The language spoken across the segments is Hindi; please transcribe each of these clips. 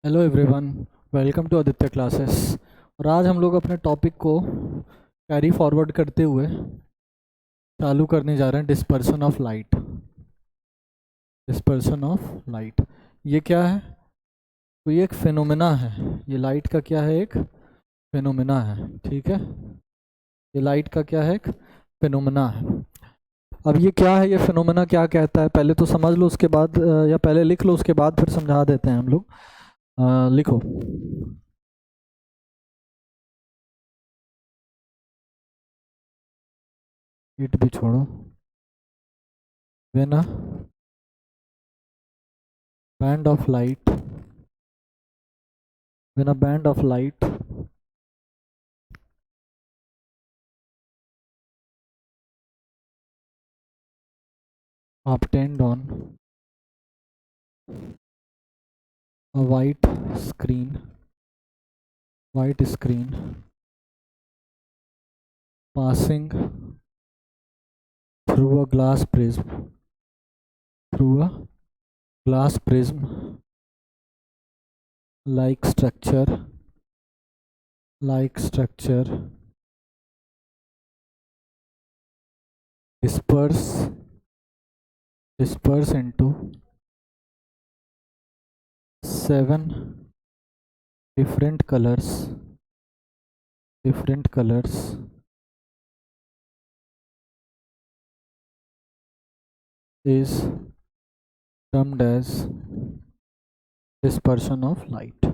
Hello everyone, welcome to Aditya classes. और आज हम लोग अपने टॉपिक को कैरी फॉरवर्ड करते हुए चालू करने जा रहे हैं dispersion of light. Dispersion of light ये क्या है? तो ये एक फिनोमेना है। ये लाइट का क्या है? एक फिनोमेना है। ठीक है, ये लाइट का क्या है? एक फिनोमेना है। अब ये क्या है? ये फिनोमेना क्या कहता है पहले तो समझ लो, उसके बाद या पहले लिख लो, उसके बाद फिर समझा देते हैं हम लोग। लिखो। ईट भी छोड़ो। When band of light when a band of light obtained on a white screen passing through a glass prism like structure disperse into 7 different colors is termed as dispersion of light।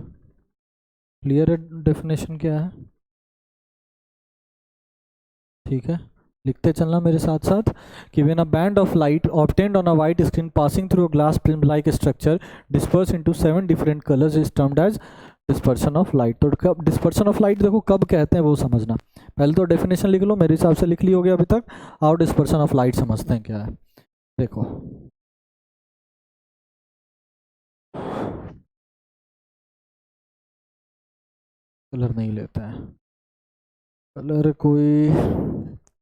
Clear है डेफिनेशन क्या है? ठीक है, लिखते चलना मेरे साथ साथ कि when a band of light obtained on a white screen passing through a glass prism like structure disperse into 7 different colours is termed as dispersion of light. तो कब डिस्पर्शन ऑफ लाइट देखो कब कहते हैं वो समझना। पहले तो डेफिनेशन लिख लो, मेरे हिसाब से लिख ली होगी अभी तक। आओ डिस्पर्शन ऑफ लाइट समझते हैं क्या है। देखो, कलर नहीं लेते हैं, कलर कोई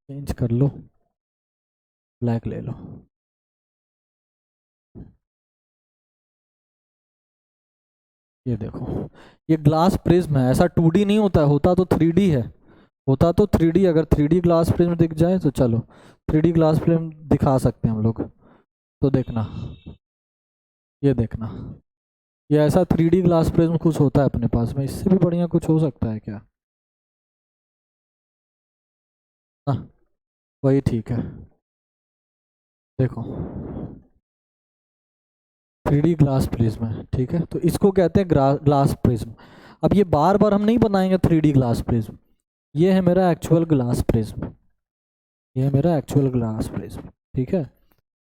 चेंज कर लो, ब्लैक ले लो। ये देखो, ये ग्लास प्रिज्म है। ऐसा 2D नहीं होता है, होता तो 3D है। होता तो 3D, अगर 3D ग्लास प्रिज्म दिख जाए तो चलो 3D ग्लास प्रिज्म दिखा सकते हैं हम लोग। तो देखना, ये देखना, ये ऐसा 3D ग्लास प्रिज्म कुछ होता है अपने पास में। इससे भी बढ़िया कुछ हो सकता है क्या? हाँ, वही ठीक है। देखो, 3D ग्लास प्रिज्म है, ठीक है, तो इसको कहते हैं ग्लास प्रिज्म। अब ये बार बार हम नहीं बनाएंगे 3D ग्लास प्रिज्म। ये है मेरा एक्चुअल ग्लास प्रिज्म, ये है मेरा एक्चुअल ग्लास प्रिज्म। ठीक है,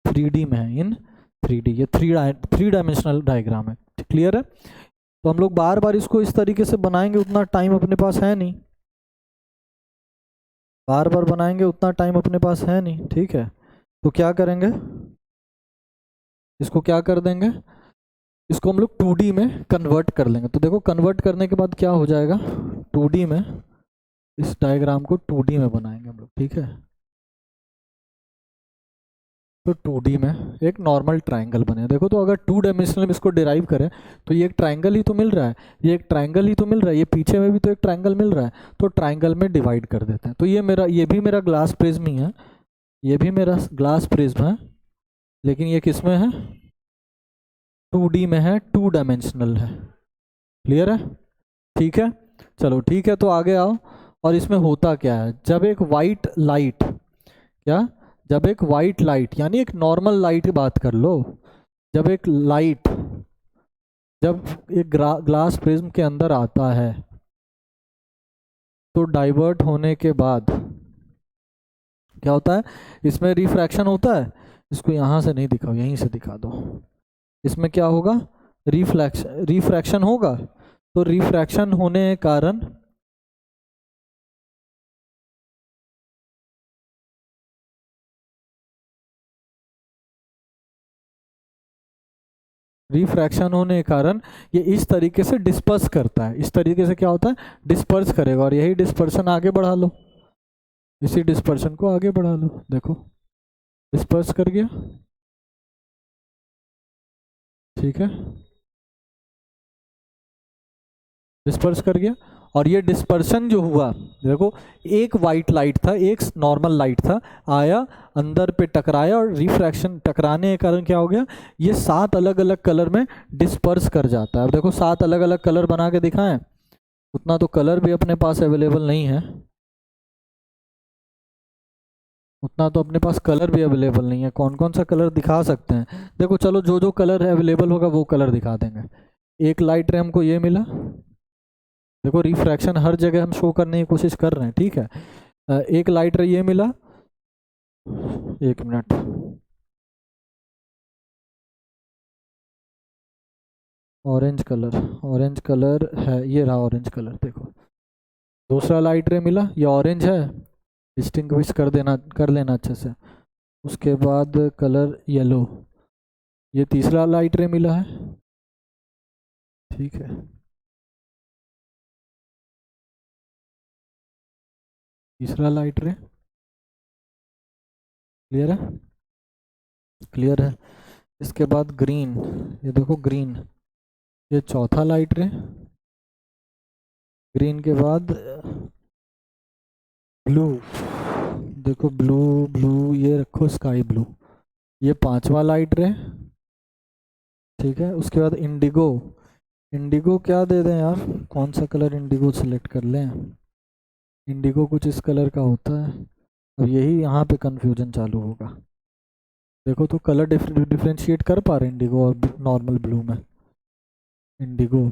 3D में है, इन 3D, ये थ्री डायमेंशनल डायग्राम है। क्लियर है? तो हम लोग बार बार इसको इस तरीके से बनाएंगे, उतना टाइम अपने पास है नहीं। बार बार बनाएंगे उतना टाइम अपने पास है नहीं। ठीक है, तो क्या करेंगे, इसको क्या कर देंगे, इसको हम लोग 2D में कन्वर्ट कर लेंगे। तो देखो, कन्वर्ट करने के बाद क्या हो जाएगा, 2D में इस डायग्राम को 2D में बनाएंगे हम लोग। ठीक है, तो 2D में एक नॉर्मल ट्रायंगल बने। देखो, तो अगर 2 डायमेंशनल में इसको डिराइव करें तो ये एक ट्रायंगल ही तो मिल रहा है, ये एक ट्रायंगल ही तो मिल रहा है, ये पीछे में भी तो एक ट्रायंगल मिल रहा है। तो ट्रायंगल में डिवाइड कर देते हैं। तो ये भी मेरा ग्लास प्रिज्म ही है, ये भी मेरा ग्लास प्रिज्म है, लेकिन ये किस में है? 2D में है, 2 डायमेंशनल है। क्लियर है? ठीक है, चलो ठीक है, तो आगे आओ। और इसमें होता क्या है, जब एक वाइट लाइट, क्या, जब एक वाइट लाइट यानी एक नॉर्मल लाइट की बात कर लो, जब एक लाइट, जब एक ग्लास प्रिज्म के अंदर आता है तो डाइवर्ट होने के बाद क्या होता है, इसमें रिफ्रैक्शन होता है। इसको यहाँ से नहीं दिखाओ, यहीं से दिखा दो। इसमें क्या होगा, रिफ्रैक्शन होगा। तो रिफ्रैक्शन होने के कारण, रिफ्रैक्शन होने के कारण ये इस तरीके से डिस्पर्स करता है। इस तरीके से क्या होता है, डिस्पर्स करेगा, और यही डिस्पर्सन आगे बढ़ा लो, इसी डिस्पर्सन को आगे बढ़ा लो। देखो, डिस्पर्स कर गया। ठीक है, डिस्पर्स कर गया। और ये डिस्पर्शन जो हुआ, देखो एक वाइट लाइट था, एक नॉर्मल लाइट था, आया अंदर पे टकराया और रिफ्रैक्शन टकराने के कारण क्या हो गया, ये 7 अलग अलग कलर में डिस्पर्स कर जाता है। अब देखो 7 अलग अलग कलर बना के दिखाएं, उतना तो कलर भी अपने पास अवेलेबल नहीं है, उतना तो अपने पास कलर भी अवेलेबल नहीं है। कौन कौन सा कलर दिखा सकते हैं, देखो चलो जो जो कलर अवेलेबल होगा वो कलर दिखा देंगे। एक लाइट रे हमको ये मिला, देखो रिफ्रैक्शन हर जगह हम शो करने की कोशिश कर रहे हैं, ठीक है। एक लाइट रे ये मिला, एक minute, orange colour, orange colour है, ये रहा ऑरेंज कलर, देखो दूसरा लाइट रे मिला, ये ऑरेंज है, डिस्टिंग्विश कर लेना अच्छे से। उसके बाद कलर येलो, ये तीसरा लाइट रे मिला है, ठीक है। तीसरा लाइट रे क्लियर है, क्लियर है। इसके बाद ग्रीन, ये देखो ग्रीन, ये चौथा लाइट रे। ग्रीन के बाद ब्लू, देखो ब्लू, ब्लू ये रखो स्काई ब्लू, ये पांचवा लाइट रे, ठीक है। उसके बाद इंडिगो, इंडिगो क्या दे दें यार, कौन सा कलर इंडिगो सिलेक्ट कर लें, इंडिगो कुछ इस कलर का होता है। अब यही यहाँ पे कंफ्यूजन चालू होगा, देखो तो कलर डिफ्रेंशिएट कर पा रहे इंडिगो और नॉर्मल ब्लू में। इंडिगो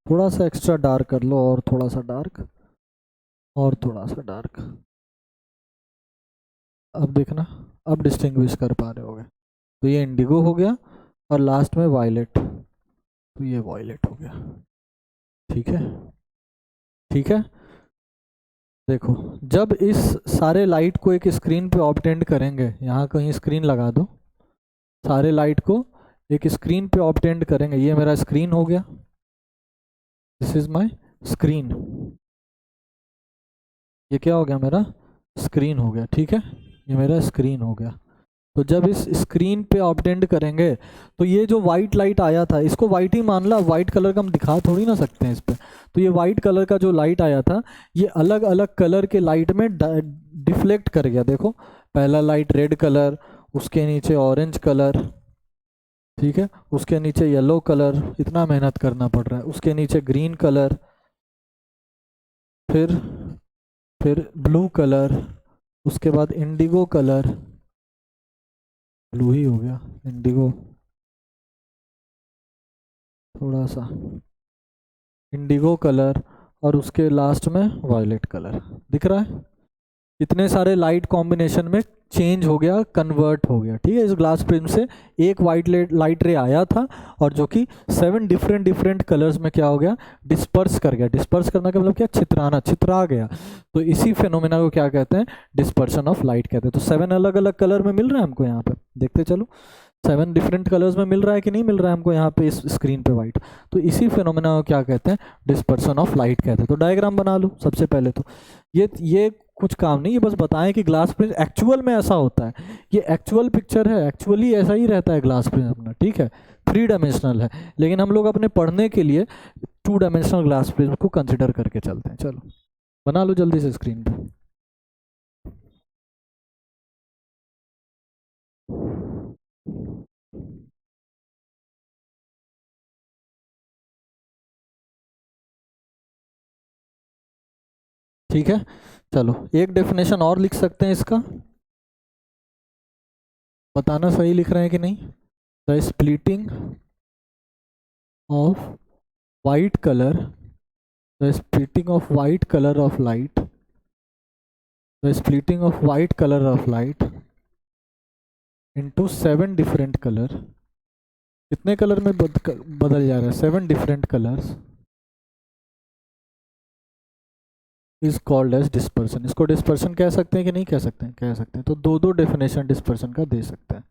थोड़ा सा एक्स्ट्रा डार्क कर लो, और थोड़ा सा डार्क, और थोड़ा सा डार्क, अब देखना, अब डिस्टिंग्विश कर पा रहे होगे। तो ये इंडिगो हो गया, और लास्ट में वायलेट, तो ये वायलेट हो गया, ठीक है, ठीक है। देखो जब इस सारे लाइट को एक स्क्रीन पे ऑब्टेंड करेंगे, यहाँ कहीं स्क्रीन लगा दो, सारे लाइट को एक स्क्रीन पे ऑब्टेंड करेंगे, ये मेरा स्क्रीन हो गया, दिस इज माय स्क्रीन, ये क्या हो गया मेरा स्क्रीन हो गया, ठीक है, ये मेरा स्क्रीन हो गया। तो जब इस स्क्रीन पे ऑब्टेंड करेंगे, तो ये जो वाइट लाइट आया था, इसको वाइट ही मान ला, वाइट कलर का हम दिखा थोड़ी ना सकते हैं इस पे। तो ये वाइट कलर का जो लाइट आया था, ये अलग अलग कलर के लाइट में डिफ्लेक्ट कर गया, देखो पहला लाइट रेड कलर, उसके नीचे ऑरेंज कलर, ठीक है, उसके नीचे येलो कलर, इतना मेहनत करना पड़ रहा है, उसके नीचे ग्रीन कलर, फिर ब्लू कलर, उसके बाद इंडिगो कलर, ब्लू ही हो गया, इंडिगो, थोड़ा सा इंडिगो कलर, और उसके लास्ट में वायलेट कलर, दिख रहा है। इतने सारे लाइट कॉम्बिनेशन में चेंज हो गया, कन्वर्ट हो गया, ठीक है। इस ग्लास प्रिज्म से एक वाइट लाइट रे आया था, और जो कि 7 डिफरेंट डिफरेंट कलर्स में क्या हो गया, डिस्पर्स कर गया। डिस्पर्स करना का मतलब क्या, छितराना, छितरा गया। तो इसी फिनोमेना को क्या कहते हैं, डिस्पर्शन ऑफ लाइट कहते हैं। तो 7 अलग अलग कलर में मिल रहा है हमको यहाँ पे, देखते चलो 7 डिफरेंट कलर्स में मिल रहा है कि नहीं मिल रहा है हमको यहाँ पे इस स्क्रीन पे वाइट। तो इसी फिनोमेना को क्या कहते हैं, डिस्पर्शन ऑफ लाइट कहते हैं। तो डायग्राम बना लो सबसे पहले, तो ये कुछ काम नहीं, ये बस बताएं कि ग्लास प्रिज्म एक्चुअल में ऐसा होता है, ये एक्चुअल पिक्चर है, एक्चुअली ऐसा ही रहता है ग्लास प्रिज्म अपना, ठीक है, 3 डायमेंशनल है। लेकिन हम लोग अपने पढ़ने के लिए 2 डायमेंशनल ग्लास प्रिज्म को कंसिडर करके चलते हैं। चलो बना लो जल्दी से स्क्रीन पे। ठीक है, चलो एक डेफिनेशन और लिख सकते हैं इसका, बताना सही लिख रहे हैं कि नहीं। The splitting of white colour, the splitting of white colour of light, the splitting of white colour of light into 7 different colour, कितने कलर में बदल जा रहा है, 7 different colours, is called as dispersion. इसको डिस्पर्सन कह सकते हैं कि नहीं कह सकते हैं, कह सकते हैं। तो दो डेफिनेशन डिस्पर्सन का दे सकते हैं।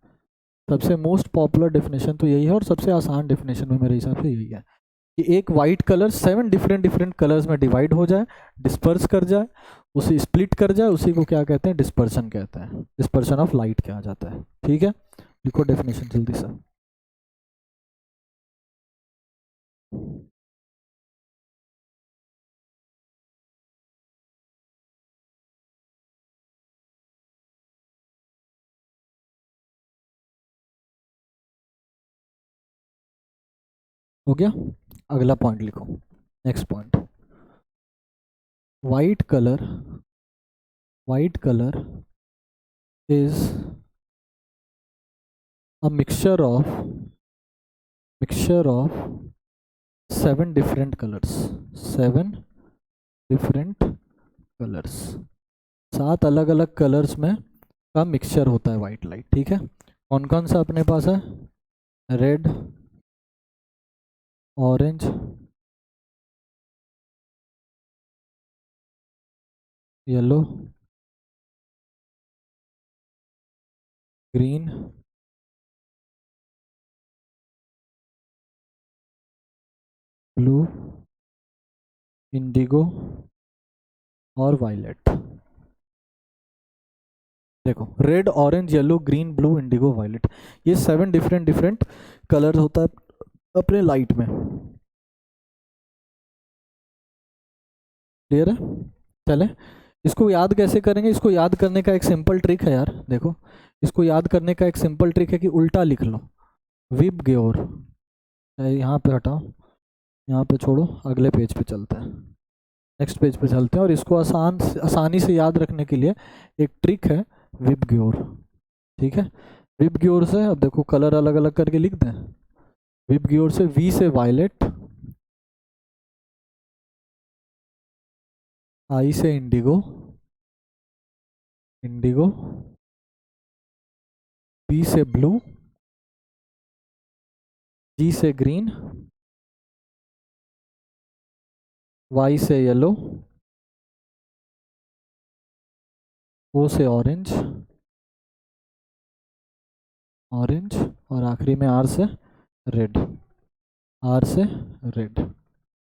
सबसे मोस्ट पॉपुलर डेफिनेशन तो यही है, और सबसे आसान डेफिनेशन में मेरे हिसाब से यही है कि एक white colour 7 different different colours में डिवाइड हो जाए, डिस्पर्स कर जाए, उसे स्प्लिट कर जाए, उसी को क्या कहते हैं, डिस्पर्सन कहते हैं, डिस्पर्सन ऑफ लाइट कहा जाता है। ठीक है, लिखो डेफिनेशन जल्दी से। हो गया। अगला पॉइंट लिखो, next point, white colour is a mixture of 7 different colours 7 अलग अलग कलर्स में का मिक्सचर होता है वाइट लाइट। ठीक है, कौन कौन सा अपने पास है? Red, orange, yellow, green, blue, indigo और वायलेट। देखो, red, orange, yellow, green, blue, indigo, violet, ये 7 डिफरेंट कलर होता है अपने लाइट में। क्लियर है? चले, इसको याद कैसे करेंगे? इसको याद करने का एक सिंपल ट्रिक है यार। देखो, इसको याद करने का एक सिंपल ट्रिक है कि उल्टा लिख लो, विब ग्योर। यहाँ पे हटाओ, यहाँ पे छोड़ो, अगले पेज पे चलते हैं, नेक्स्ट पेज पे चलते हैं। और इसको आसानी से याद रखने के लिए एक ट्रिक है, विब ग्योर। ठीक है, विब ग्योर से अब देखो कलर अलग अलग करके लिख दें। विब ग्योर से वी से वायलेट, आई से इंडिगो, बी से ब्लू, जी से ग्रीन, वाई से येलो, ओ से ऑरेंज, और आखिरी में आर से रेड।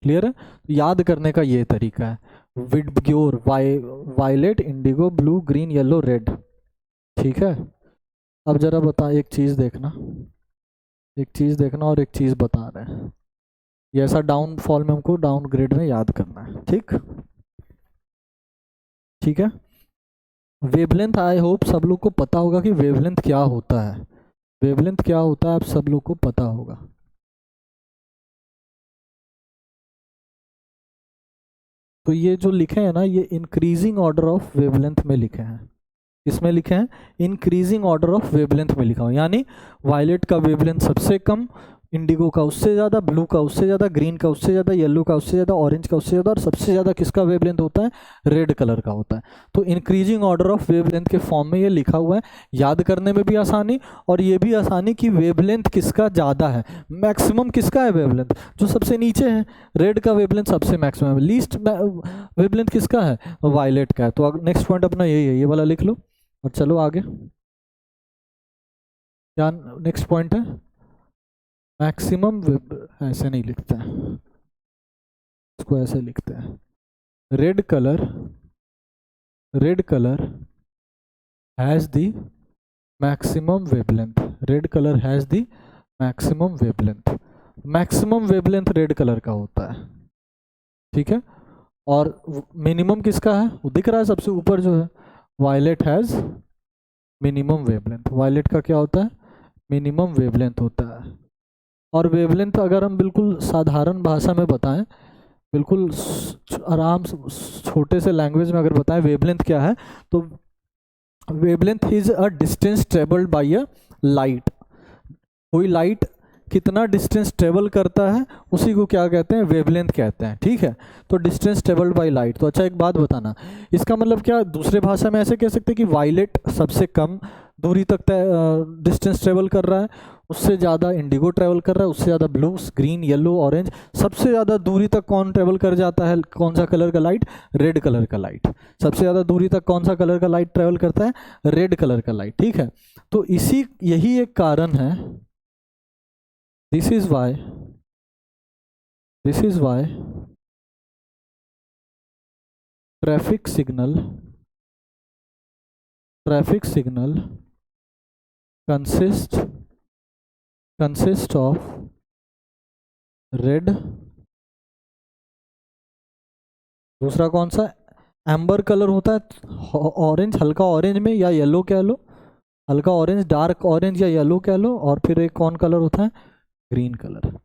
क्लियर है? याद करने का ये तरीका है, विडग्योर, violet, indigo, blue, green, yellow, red. ठीक है, अब जरा बता, एक चीज़ देखना और एक चीज़ बता रहे हैं, ये ऐसा डाउनफॉल में हमको डाउनग्रेड में याद करना है। ठीक है, वेवलेंथ, आई होप सब लोग को पता होगा कि वेवलेंथ क्या होता है। आप सब लोग को पता होगा। तो ये जो लिखे हैं ना, ये इंक्रीजिंग ऑर्डर ऑफ वेवलेंथ में लिखे हैं। किसमें लिखे हैं? इंक्रीजिंग ऑर्डर ऑफ वेवलेंथ में लिखा हो, यानी वायलेट का वेवलेंथ सबसे कम, इंडिगो का उससे ज़्यादा, ब्लू का उससे ज़्यादा, ग्रीन का उससे ज़्यादा, येलो का उससे ज़्यादा, ऑरेंज का उससे ज़्यादा, और सबसे ज़्यादा किसका वेवलेंथ होता है? रेड कलर का होता है। तो इंक्रीजिंग ऑर्डर ऑफ वेवलेंथ के फॉर्म में ये लिखा हुआ है, याद करने में भी आसानी, और ये भी आसानी कि वेवलेंथ किसका ज़्यादा है, मैक्सिमम किसका है वेवलेंथ, जो सबसे नीचे है। रेड का वेवलेंथ सबसे मैक्सिमम है, लीस्ट वेवलेंथ किसका है? वायलेट का है। तो नेक्स्ट पॉइंट अपना यही है, ये वाला लिख लो और चलो आगे। क्या नेक्स्ट पॉइंट है? मैक्सिमम, ऐसे नहीं लिखते हैं, इसको ऐसे लिखते हैं, red colour has the maximum wavelength. Maximum wavelength red colour का होता है। ठीक है, और मिनिमम किसका है? वो दिख रहा है सबसे ऊपर जो है, violet has minimum wavelength. Violet का क्या होता है? मिनिमम वेवलेंथ होता है। और वेवलेंथ अगर हम बिल्कुल साधारण भाषा में बताएं, बिल्कुल आराम से छोटे से लैंग्वेज में अगर बताएं वेवलेंथ क्या है, तो wavelength is a distance travelled by a light. कोई लाइट कितना डिस्टेंस ट्रेवल करता है, उसी को क्या कहते हैं? वेवलेंथ कहते हैं। ठीक है, तो डिस्टेंस ट्रेवल्ड बाय लाइट। तो अच्छा, एक बात बताना, इसका मतलब क्या, दूसरे भाषा में ऐसे कह सकते हैं कि वायलेट सबसे कम दूरी तक डिस्टेंस ट्रेवल कर रहा है, उससे ज़्यादा इंडिगो ट्रेवल कर रहा है, उससे ज़्यादा ब्लू, ग्रीन, येलो, ऑरेंज। सबसे ज़्यादा दूरी तक कौन ट्रेवल कर जाता है? कौन सा कलर का लाइट? रेड कलर का लाइट। सबसे ज़्यादा दूरी तक कौन सा कलर का लाइट ट्रेवल करता है? रेड कलर का लाइट। ठीक है, तो यही एक कारण है, this is why traffic signal consist of red, दूसरा कौन सा? एम्बर कलर होता है, ऑरेंज, हल्का ऑरेंज में, या येलो कह लो, हल्का ऑरेंज, डार्क ऑरेंज या येलो कह लो, और फिर एक कौन कलर होता है? Green colour.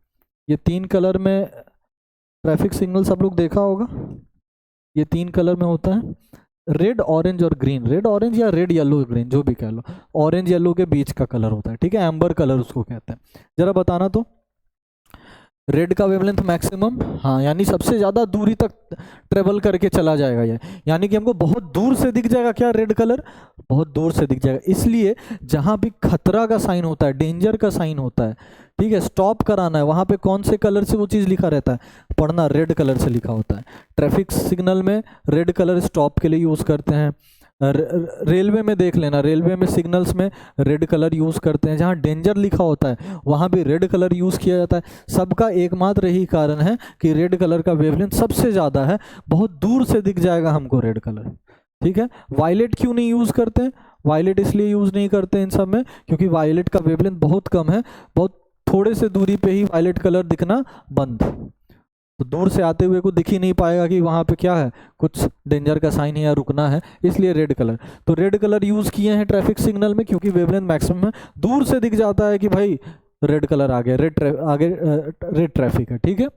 ये 3 कलर में ट्रैफिक सिग्नल सब लोग देखा होगा, ये 3 कलर में होता है, रेड ऑरेंज और ग्रीन। रेड ऑरेंज या रेड येलो ग्रीन जो भी कह लो, ऑरेंज येलो के बीच का कलर होता है, ठीक है, एम्बर कलर उसको कहते हैं। जरा बताना तो, रेड का वेवलेंथ मैक्सिमम, हाँ, यानी सबसे ज़्यादा दूरी तक ट्रेवल करके चला जाएगा ये, यानी कि हमको बहुत दूर से दिख जाएगा क्या, रेड कलर बहुत दूर से दिख जाएगा। इसलिए जहाँ भी खतरा का साइन होता है, डेंजर का साइन होता है, ठीक है, स्टॉप कराना है, वहाँ पे कौन से कलर से वो चीज़ लिखा रहता है, पढ़ना, रेड कलर से लिखा होता है। ट्रैफिक सिग्नल में रेड कलर स्टॉप के लिए यूज़ करते हैं। रेलवे में देख लेना, रेलवे में सिग्नल्स में रेड कलर यूज़ करते हैं, जहाँ डेंजर लिखा होता है वहाँ भी रेड कलर यूज़ किया जाता है। सबका एकमात्र यही कारण है कि रेड कलर का वेवलेंथ सबसे ज़्यादा है, बहुत दूर से दिख जाएगा हमको रेड कलर, ठीक है। वायलेट क्यों नहीं यूज़ करते हैं, वायलेट इसलिए यूज़ नहीं करते इन सब में क्योंकि वायलेट का वेवलेंथ बहुत कम है, बहुत थोड़े से दूरी पे ही वायलेट कलर दिखना बंद, तो दूर से आते हुए को दिख ही नहीं पाएगा कि वहाँ पे क्या है, कुछ डेंजर का साइन है या रुकना है, इसलिए रेड कलर। तो रेड कलर यूज़ किए हैं ट्रैफिक सिग्नल में क्योंकि वेवलेंथ मैक्सिमम है, दूर से दिख जाता है कि भाई रेड कलर आ गया, आगे रेड ट्रैफिक है, ठीक है।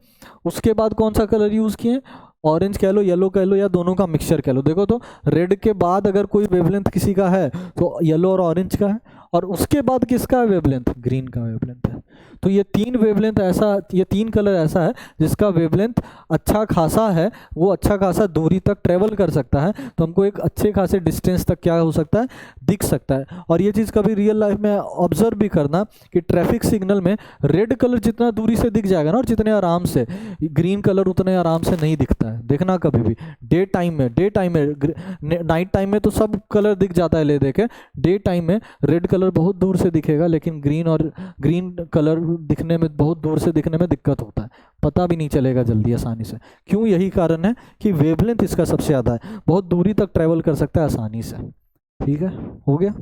उसके बाद कौन सा कलर यूज़ किए, ऑरेंज कह लो, येलो कह लो, या दोनों का मिक्सचर कह लो। देखो तो रेड के बाद अगर कोई वेवलेंथ किसी का है तो येलो और ऑरेंज का है, और उसके बाद किसका है वेवलेंथ, ग्रीन का वेवलेंथ है। तो ये 3 वेवलेंथ ऐसा, ये 3 कलर ऐसा है जिसका वेवलेंथ अच्छा खासा है, वो अच्छा खासा दूरी तक ट्रेवल कर सकता है, तो हमको एक अच्छे खासे डिस्टेंस तक क्या हो सकता है, दिख सकता है। और ये चीज़ कभी रियल लाइफ में ऑब्जर्व भी करना कि ट्रैफिक सिग्नल में रेड कलर जितना दूरी से दिख जाएगा ना और जितने आराम से, ग्रीन कलर उतने आराम से नहीं दिखता है, देखना कभी भी। डे टाइम में नाइट टाइम में तो सब कलर दिख जाता है ले देखे, डे टाइम में रेड कलर बहुत दूर से दिखेगा, लेकिन ग्रीन कलर दिखने में, बहुत दूर से दिखने में दिक्कत होता है, पता भी नहीं चलेगा जल्दी आसानी से। क्यों, यही कारण है कि वेवलेंथ इसका सबसे ज़्यादा है, बहुत दूरी तक ट्रेवल कर सकता है आसानी से, ठीक है, हो गया।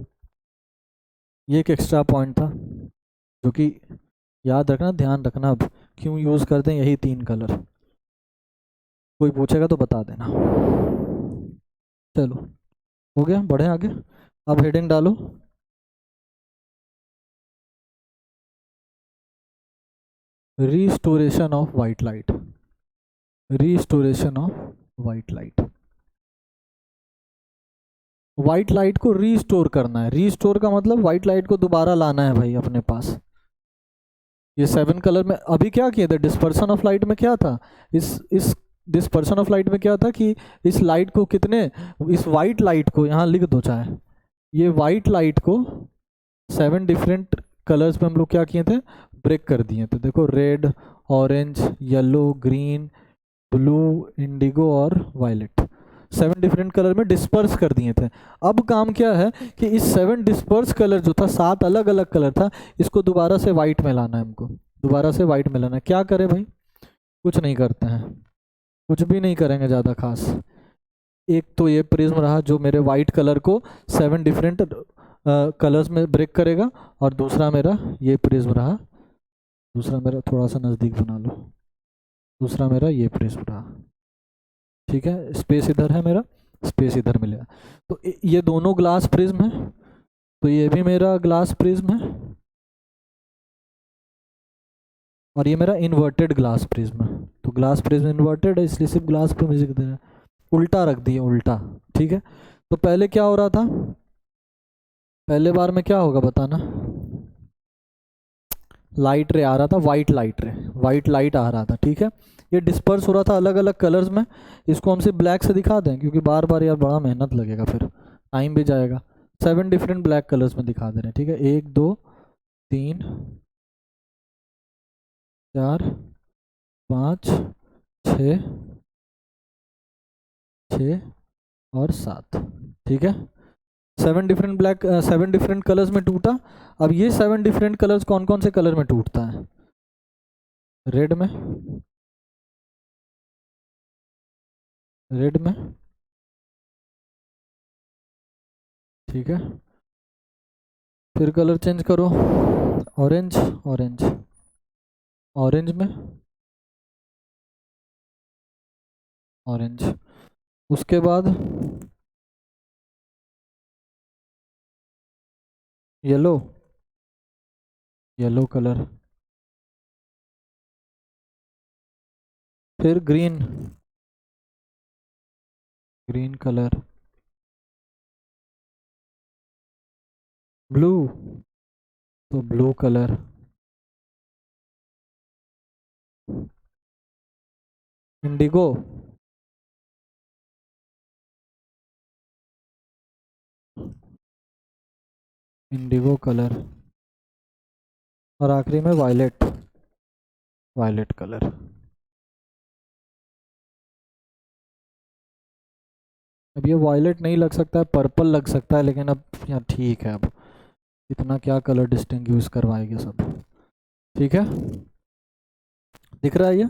ये एक एक्स्ट्रा पॉइंट था जो कि याद रखना, ध्यान रखना। अब क्यों यूज़ करते हैं यही 3 कलर, कोई पूछेगा तो बता देना। चलो, हो गया, बढ़े आगे। अब हेडिंग डालो, restoration of white light, restoration of white light. White light को रीस्टोर करना है, रीस्टोर का मतलब वाइट लाइट को दोबारा लाना है भाई अपने पास। ये 7 कलर में अभी क्या किया था, डिस्पर्सन ऑफ लाइट में क्या था, इस डिस्पर्सन ऑफ लाइट में क्या था कि इस लाइट को कितने, इस वाइट लाइट को यहाँ लिख दो चाहे, ये वाइट लाइट को 7 डिफरेंट कलर्स में हम लोग क्या किए थे, ब्रेक कर दिए थे। देखो, red, orange, yellow, green, blue, indigo और वायलेट, 7 डिफरेंट कलर में डिस्पर्स कर दिए थे। अब काम क्या है कि इस 7 डिस्पर्स कलर जो था, 7 अलग अलग कलर था, इसको दोबारा से वाइट में लाना है हमको, दोबारा से वाइट में लाना है। क्या करें भाई, कुछ नहीं करते हैं, कुछ भी नहीं करेंगे ज़्यादा खास। एक तो ये प्रिज्म रहा जो मेरे वाइट कलर को 7 डिफरेंट कलर्स में ब्रेक करेगा, और दूसरा मेरा ये प्रिज्म रहा, दूसरा मेरा थोड़ा सा नज़दीक बना लो, दूसरा मेरा ये प्रिज्म रहा, ठीक है, स्पेस इधर है मेरा, स्पेस इधर मिलेगा। तो ये दोनों ग्लास प्रिज्म है, तो ये भी मेरा ग्लास प्रिज्म है, और ये मेरा इन्वर्टेड ग्लास प्रिज्म है। तो ग्लास प्रिज्म इन्वर्टेड है इसलिए सिर्फ ग्लास पे म्यूजिक दे रहा है, उल्टा रख दिए, उल्टा, ठीक है। तो पहले क्या हो रहा था, पहले बार में क्या होगा बताना, लाइट रे आ रहा था, white light ray, white light आ रहा था, ठीक है। ये डिस्पर्स हो रहा था अलग अलग कलर्स में, इसको हम सिर्फ ब्लैक से दिखा दें क्योंकि बार बार यार बड़ा मेहनत लगेगा, फिर टाइम भी जाएगा। 7 डिफरेंट ब्लैक कलर्स में दिखा दे रहे हैं, ठीक है, 1 2 3 4 5 6 6 और 7, ठीक है। 7 डिफरेंट कलर्स में टूटा। अब ये 7 डिफरेंट कलर्स कौन कौन से कलर में टूटता है, रेड में, रेड में, ठीक है। फिर कलर चेंज करो, ऑरेंज, ऑरेंज, ऑरेंज में, ऑरेंज, उसके बाद येलो, येलो कलर, फिर ग्रीन, ग्रीन कलर, ब्लू तो blue colour, Indigo, Indigo colour, और आखिरी में वायलेट, वायलेट कलर। अब ये वायलेट नहीं लग सकता है, पर्पल लग सकता है, लेकिन अब यार ठीक है, अब इतना क्या कलर डिस्टिंग्विश करवाएंगे सब। ठीक है, दिख रहा है ये?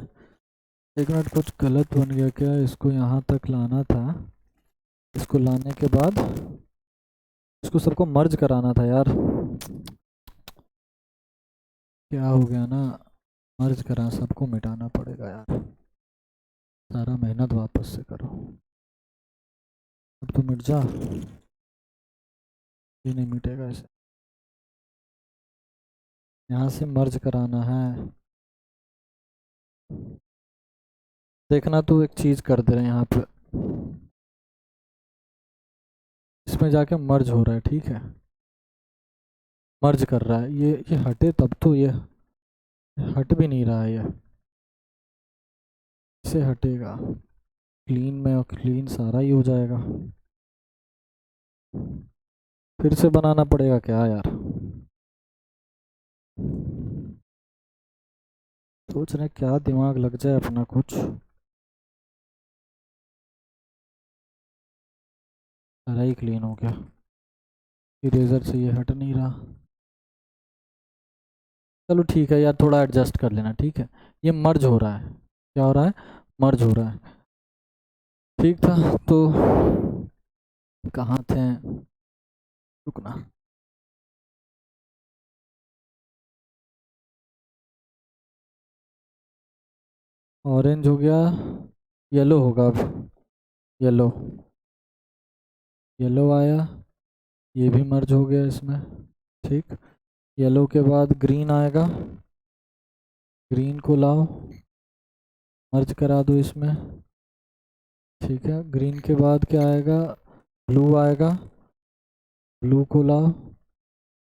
एक मिनट, कुछ गलत बन गया क्या? इसको यहाँ तक लाना था, इसको लाने के बाद इसको सबको मर्ज कराना था यार। क्या हो गया ना, मर्ज करा, सबको मिटाना पड़ेगा यार, सारा मेहनत वापस से करो। अब तो मिट जा, ये नहीं मिटेगा ऐसे, यहाँ से मर्ज कराना है। देखना, तो एक चीज़ कर दे रहे हैं यहाँ पे, इसमें जाके मर्ज हो रहा है, ठीक है, मर्ज कर रहा है, ये हटे तब तो, ये हट भी नहीं रहा है, ये इसे हटेगा, क्लीन में, और क्लीन सारा ही हो जाएगा। फिर से बनाना पड़ेगा क्या यार, सोच रहे क्या दिमाग लग जाए अपना कुछ। सारा ही क्लीन हो गया, इरेजर से ये हट नहीं रहा। चलो ठीक है यार, थोड़ा एडजस्ट कर लेना, ठीक है। ये मर्ज हो रहा है, क्या हो रहा है? मर्ज हो रहा है, ठीक था। तो कहाँ थे, रुकना, ऑरेंज हो गया, येलो होगा अब, येलो, येलो आया, ये भी मर्ज हो गया इसमें, ठीक। येलो के बाद ग्रीन आएगा, ग्रीन को लाओ, मर्ज करा दो इसमें, ठीक है। ग्रीन के बाद क्या आएगा? ब्लू आएगा, ब्लू को लाओ,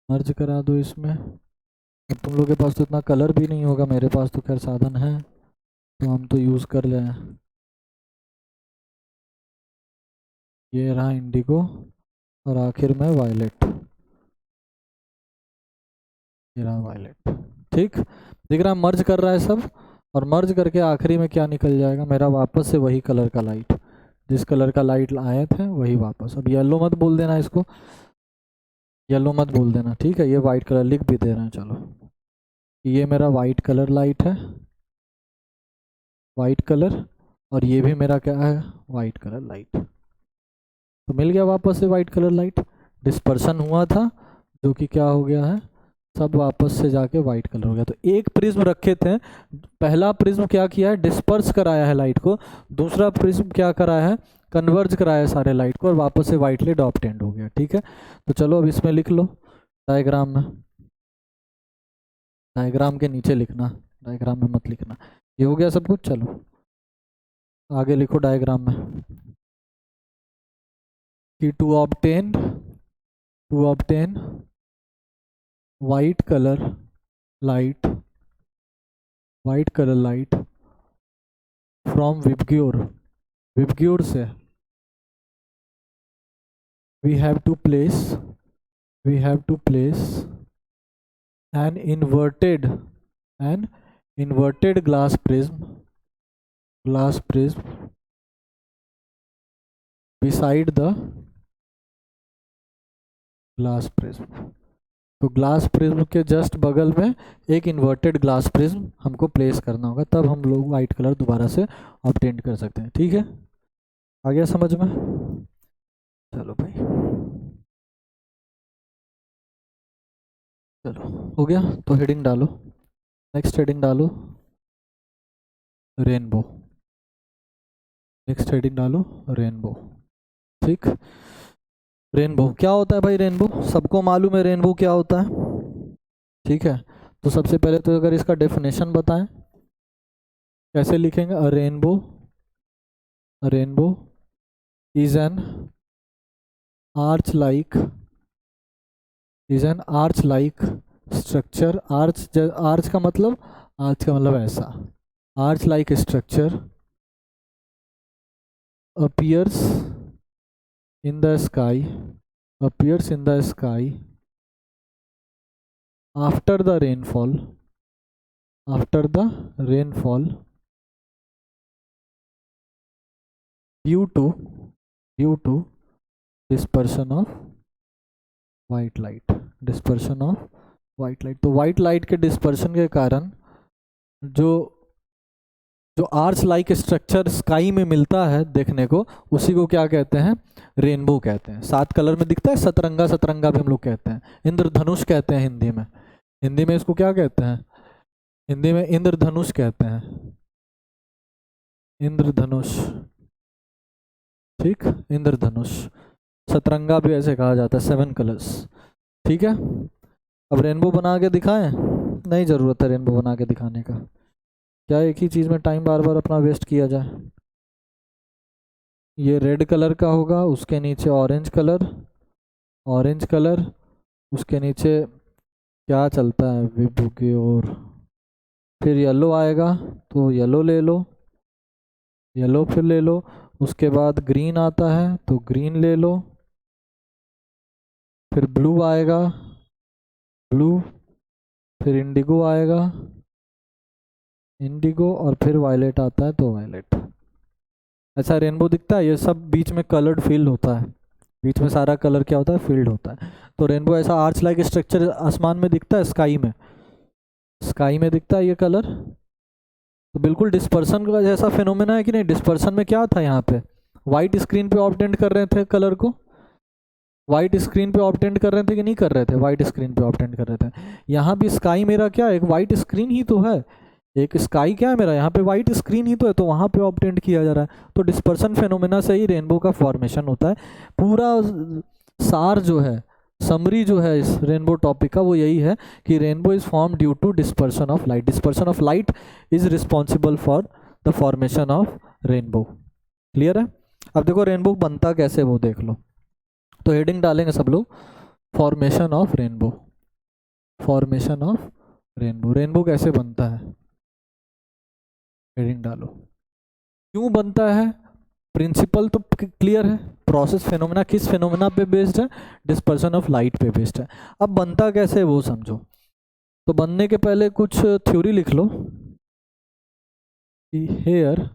मर्ज करा दो इसमें। अब तुम लोग के पास तो इतना कलर भी नहीं होगा, मेरे पास तो खैर साधन है, तो हम तो यूज़ कर ले। ये रहा इंडिगो, और आखिर में वायलेट, ये रहा वायलेट, ठीक। दिख रहा है मर्ज कर रहा है सब, और मर्ज करके आखिरी में क्या निकल जाएगा मेरा? वापस से वही कलर का लाइट, जिस कलर का लाइट आए थे वही वापस। अब येलो मत बोल देना इसको, येलो मत बोल देना, ठीक है। ये वाइट कलर लिख भी दे रहे हैं, चलो, ये मेरा वाइट कलर लाइट है, वाइट कलर, और ये भी मेरा क्या है? White colour light. तो मिल गया वापस से वाइट कलर लाइट, डिस्पर्शन हुआ था जो कि क्या हो गया है, सब वापस से जाके वाइट कलर हो गया। तो एक प्रिज्म रखे थे, पहला प्रिज्म क्या किया है? डिस्पर्स कराया है लाइट को, दूसरा प्रिज्म क्या कराया है? कन्वर्ज कराया है सारे लाइट को, और वापस से वाइटली ऑब्टेंड हो गया, ठीक है। तो चलो अब इसमें लिख लो डायग्राम में, डायग्राम के नीचे लिखना, डायग्राम में मत लिखना। ये हो गया सब कुछ, चलो आगे लिखो डायग्राम में कि to obtain white colour light, white colour light from VIBGYOR, VIBGYOR से we have to place we have to place an inverted glass prism beside the glass prism. तो ग्लास प्रिज्म के जस्ट बगल में एक इन्वर्टेड ग्लास प्रिज्म हमको प्लेस करना होगा, तब हम लोग वाइट कलर दोबारा से ऑब्टेन कर सकते हैं, ठीक है। आ गया समझ में? चलो भाई, चलो हो गया। तो हेडिंग डालो, नेक्स्ट हेडिंग डालो रेनबो, नेक्स्ट हेडिंग डालो रेनबो, ठीक। रेनबो क्या होता है भाई? रेनबो सबको मालूम है, रेनबो क्या होता है, ठीक है। तो सबसे पहले तो अगर इसका डेफिनेशन बताएं, कैसे लिखेंगे? अ rainbow is an arch like structure. Arch का मतलब ऐसा, arch like structure appears in the sky after the rainfall due to dispersion of white light। तो वाइट लाइट के डिस्पर्शन के कारण जो जो आर्च लाइक स्ट्रक्चर स्काई में मिलता है देखने को, उसी को क्या कहते हैं? रेनबो कहते हैं। 7 कलर में दिखता है, सतरंगा भी हम लोग कहते हैं, इंद्रधनुष कहते हैं हिंदी में इसको क्या कहते हैं? हिंदी में इंद्रधनुष कहते हैं, इंद्रधनुष। ठीक, इंद्रधनुष। सतरंगा भी ऐसे कहा जाता है, 7 कलर्स। ठीक है, अब रेनबो बना के दिखाएं? नहीं ज़रूरत है रेनबो बना के दिखाने का, क्या एक ही चीज़ में टाइम बार बार अपना वेस्ट किया जाए। ये रेड कलर का होगा, उसके नीचे ऑरेंज कलर, उसके नीचे क्या चलता है विभू की ओर, फिर येलो आएगा तो येलो ले लो, येलो फिर ले लो, उसके बाद ग्रीन आता है तो ग्रीन ले लो, फिर ब्लू आएगा, ब्लू, फिर इंडिगो आएगा, इंडिगो, और फिर वायलेट आता है तो वायलेट। ऐसा रेनबो दिखता है। ये सब बीच में कलर्ड फील्ड होता है, बीच में सारा कलर क्या होता है? फील्ड होता है। तो रेनबो ऐसा आर्च लाइक स्ट्रक्चर आसमान में दिखता है, स्काई में दिखता है ये कलर। तो बिल्कुल डिस्पर्सन का जैसा फिनोमेना है कि नहीं? डिस्पर्सन में क्या था? यहाँ पे वाइट स्क्रीन पे ऑब्टेंड कर रहे थे कलर को, वाइट स्क्रीन पे ऑब्टेंड कर रहे थे कि नहीं कर रहे थे? वाइट स्क्रीन पे ऑब्टेंड कर रहे थे। यहाँ भी स्काई मेरा क्या एक वाइट स्क्रीन ही तो है, एक स्काई क्या है मेरा, यहाँ पे वाइट स्क्रीन ही तो है, तो वहाँ पे ऑब्टेंड किया जा रहा है। तो डिस्पर्सन फेनोमेना से ही रेनबो का फॉर्मेशन होता है। पूरा सार जो है, समरी जो है इस रेनबो टॉपिक का, वो यही है कि rainbow is form due to dispersion of light. Dispersion of light is responsible for the formation of rainbow. Clear है? अब देखो रेनबो बनता कैसे वो देख लो। तो हेडिंग डालेंगे सब लोग, फॉर्मेशन ऑफ रेनबो। रेनबो कैसे बनता है, हेडिंग डालो। क्यों बनता है? प्रिंसिपल तो क्लियर है, प्रोसेस फेनोमेना किस फेनोमेना पे बेस्ड है? डिस्पर्सन ऑफ लाइट पे बेस्ड है। अब बनता कैसे वो समझो। तो बनने के पहले कुछ थ्योरी लिख लो। Here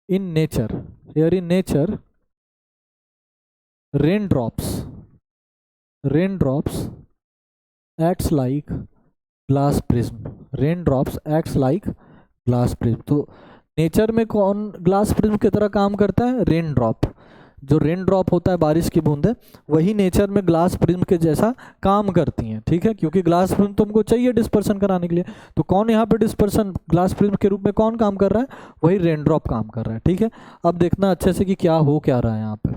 in nature raindrops acts like glass prism। तो नेचर में कौन ग्लास प्रिज्म की तरह काम करता है? रेन ड्रॉप होता है, बारिश की बूंदें, वही नेचर में ग्लास प्रिज्म के जैसा काम करती हैं। ठीक है, क्योंकि ग्लास प्रिज्म तुमको चाहिए डिस्पर्सन कराने के लिए। तो कौन यहाँ पे डिस्पर्सन ग्लास प्रिज्म के रूप में कौन काम कर रहा है? वही रेन ड्रॉप काम कर रहा है। ठीक है, अब देखना अच्छे से कि क्या हो क्या रहा है यहाँ पे,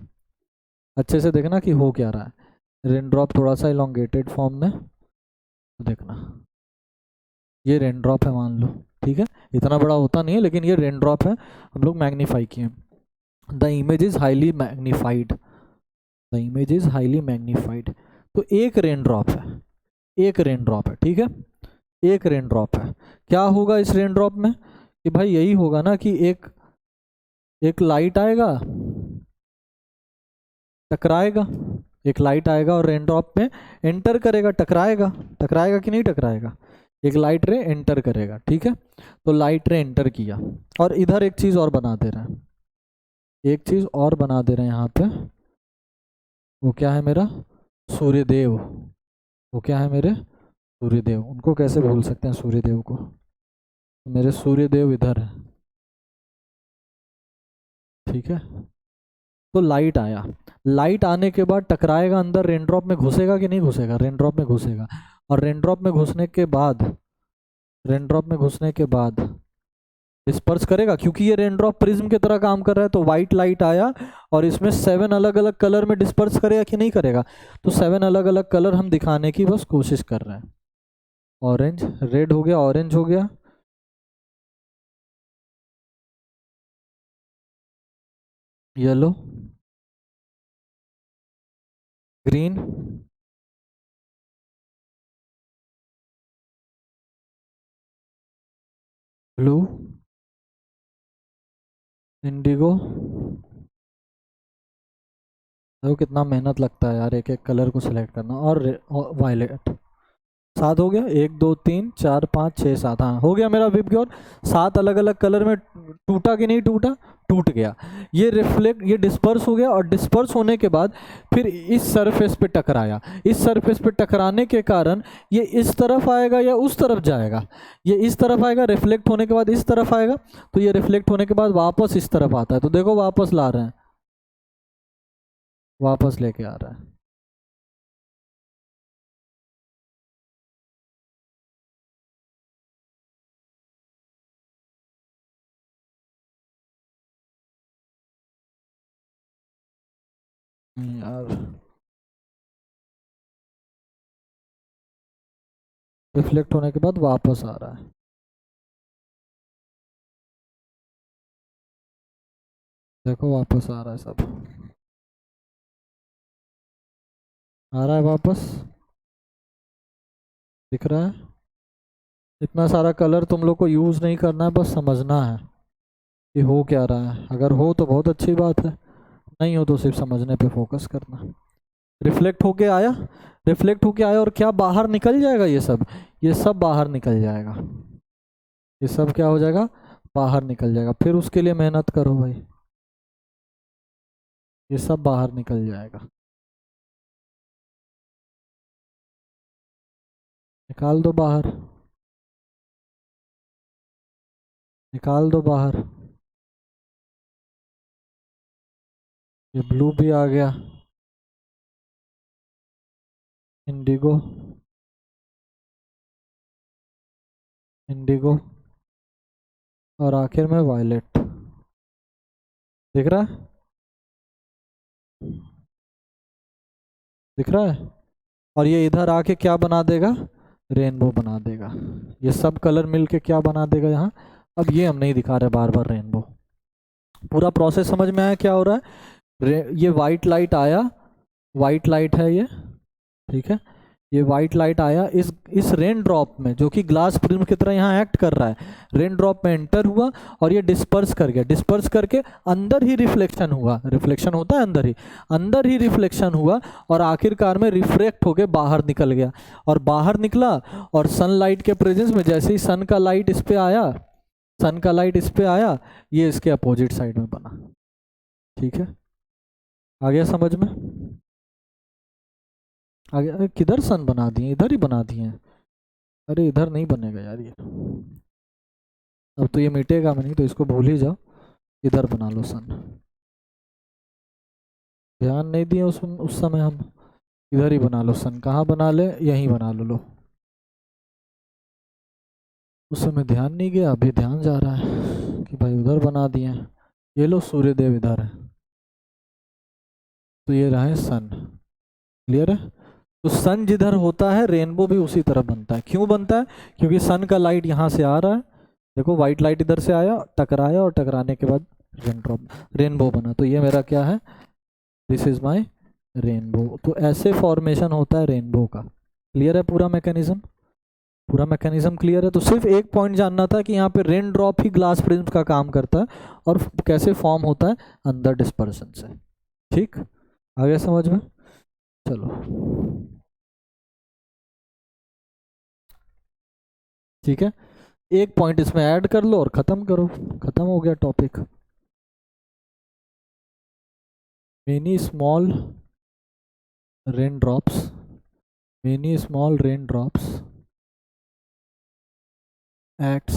अच्छे से देखना कि हो क्या रहा है। रेन ड्रॉप थोड़ा सा इलोंगेटेड फॉर्म में देखना, ये रेन ड्रॉप है मान लो। ठीक है, इतना बड़ा होता नहीं है लेकिन ये रेन ड्रॉप है, हम लोग मैग्नीफाई किए। The image is highly magnified. तो एक रेन ड्रॉप है, ठीक है, एक रेन ड्रॉप है। क्या होगा इस रेन ड्रॉप में? कि भाई यही होगा ना कि एक लाइट आएगा, टकराएगा, एक लाइट आएगा और रेन ड्रॉप में एंटर करेगा, टकराएगा कि नहीं टकराएगा? एक लाइट रे एंटर करेगा। ठीक है, तो लाइट रे एंटर किया, और इधर एक चीज़ और बना दे रहे हैं, यहाँ पे। वो क्या है मेरा? सूर्यदेव। वो क्या है मेरे? सूर्यदेव। उनको कैसे भूल सकते हैं सूर्यदेव को? मेरे सूर्यदेव इधर है। ठीक है, तो लाइट आया, लाइट आने के बाद टकराएगा, अंदर रेन ड्रॉप में घुसेगा कि नहीं घुसेगा? रेन ड्रॉप में घुसेगा, और रेन ड्रॉप में घुसने के बाद डिस्पर्स करेगा, क्योंकि ये रेन ड्रॉप प्रिज्म की तरह काम कर रहा है। तो वाइट लाइट आया और इसमें 7 अलग अलग कलर में डिस्पर्स करेगा कि नहीं करेगा? तो 7 अलग अलग कलर हम दिखाने की बस कोशिश कर रहे हैं। ऑरेंज, रेड हो गया, ऑरेंज हो गया, येलो, ग्रीन, ब्लू, इंडिगो। देखो कितना मेहनत लगता है यार एक एक कलर को सिलेक्ट करना, और वायलेट। 7 हो गया, 1 2 3 4 5 6 7, हाँ हो गया मेरा विबग्योर। 7 अलग अलग कलर में टूटा कि नहीं टूटा? टूट गया। ये रिफ्लेक्ट, ये डिस्पर्स हो गया, और डिस्पर्स होने के बाद फिर इस सरफेस पे टकराया। इस सरफेस पे टकराने के कारण ये इस तरफ आएगा या उस तरफ जाएगा? ये इस तरफ आएगा, रिफ्लेक्ट होने के बाद इस तरफ आएगा, तो ये रिफ्लेक्ट होने के बाद वापस इस तरफ आता है। तो देखो वापस ला रहे हैं, वापस लेके आ रहा है। यार रिफ्लेक्ट होने के बाद वापस आ रहा है। देखो वापस आ रहा है, सब आ रहा है वापस, दिख रहा है। इतना सारा कलर तुम लोग को यूज़ नहीं करना है, बस समझना है कि हो क्या रहा है। अगर हो तो बहुत अच्छी बात है, नहीं हो तो सिर्फ समझने पे फोकस करना। रिफ्लेक्ट होके आया, रिफ्लेक्ट होके आया, और क्या बाहर निकल जाएगा ये सब बाहर निकल जाएगा। ये सब क्या हो जाएगा? बाहर निकल जाएगा। फिर उसके लिए मेहनत करो भाई, ये सब बाहर निकल जाएगा। निकाल दो बाहर, निकाल दो बाहर। ये ब्लू भी आ गया, इंडिगो, इंडिगो, और आखिर में वायलेट। दिख रहा है? दिख रहा है? और ये इधर आके क्या बना देगा? रेनबो बना देगा। ये सब कलर मिलके क्या बना देगा यहाँ? अब ये हम नहीं दिखा रहे बार बार रेनबो। पूरा प्रोसेस समझ में आया क्या हो रहा है? ये वाइट लाइट आया, वाइट लाइट है ये, ठीक है। ये वाइट लाइट आया इस रेन ड्रॉप में, जो कि ग्लास प्रिज्म की तरह यहाँ एक्ट कर रहा है। रेन ड्रॉप में एंटर हुआ और ये डिस्पर्स कर गया, डिस्पर्स करके अंदर ही रिफ्लेक्शन हुआ। रिफ्लेक्शन होता है अंदर ही रिफ्लेक्शन हुआ, और आखिरकार में रिफ्रेक्ट होके बाहर निकल गया। और बाहर निकला, और सनलाइट के प्रेजेंस में जैसे ही सन का लाइट इस पे आया, सन का लाइट इस पे आया, ये इसके अपोजिट साइड में बना। ठीक है, आ गया समझ में? आगे अरे किधर सन बना दिए? इधर ही बना दिए हैं। अरे इधर नहीं बनेगा यार ये, अब तो ये मिटेगा नहीं, तो इसको भूल ही जाओ। इधर बना लो सन। ध्यान नहीं दिए उस समय हम। इधर ही बना लो सन। कहाँ बना ले? यहीं बना लो। उस समय ध्यान नहीं गया, अभी ध्यान जा रहा है कि भाई उधर बना दिए। ये लो सूर्यदेव इधर है, तो ये रहे सन। क्लियर है? तो सन जिधर होता है रेनबो भी उसी तरह बनता है। क्यों बनता है? क्योंकि सन का लाइट यहाँ से आ रहा है, देखो वाइट लाइट इधर से आया, टकराया, और टकराने के बाद रेनबो बना। तो ये मेरा क्या है? This is my rainbow. तो ऐसे फॉर्मेशन होता है रेनबो का। क्लियर है पूरा मैकेनिज्म? पूरा मैकेनिज्म क्लियर है? तो सिर्फ एक पॉइंट जानना था कि यहाँ पे रेन ड्रॉप ही ग्लास प्रिज्म का काम करता है, और कैसे फॉर्म होता है अंदर डिस्पर्सन से। ठीक, आ गया समझ में? चलो ठीक है, एक पॉइंट इसमें ऐड कर लो और ख़त्म करो, ख़त्म हो गया topic. Many small rain drops, many small rain drops acts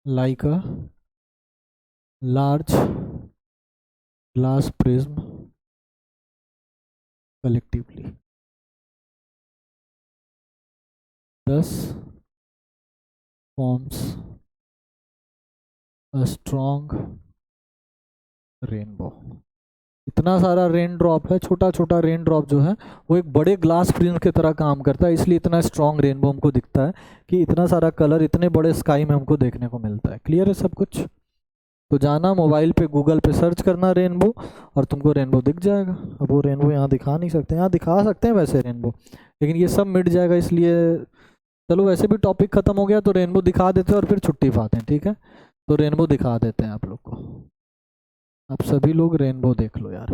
like a large glass prism collectively, thus forms a strong rainbow। इतना सारा रेन ड्रॉप है, छोटा छोटा रेन ड्रॉप जो है वो एक बड़े ग्लास प्रिज्म की तरह काम करता है, इसलिए इतना स्ट्रॉन्ग रेनबो हमको दिखता है कि इतना सारा कलर इतने बड़े स्काई में हमको देखने को मिलता है। क्लियर है सब कुछ? तो जाना मोबाइल पे गूगल पे सर्च करना रेनबो और तुमको रेनबो दिख जाएगा। अब वो रेनबो यहाँ दिखा नहीं सकते, यहाँ दिखा सकते हैं वैसे रेनबो, लेकिन ये सब मिट जाएगा इसलिए। चलो वैसे भी टॉपिक ख़त्म हो गया तो रेनबो दिखा देते हैं और फिर छुट्टी पाते हैं, ठीक है। तो रेनबो दिखा देते हैं आप लोग को। आप सभी लोग रेनबो देख लो यार।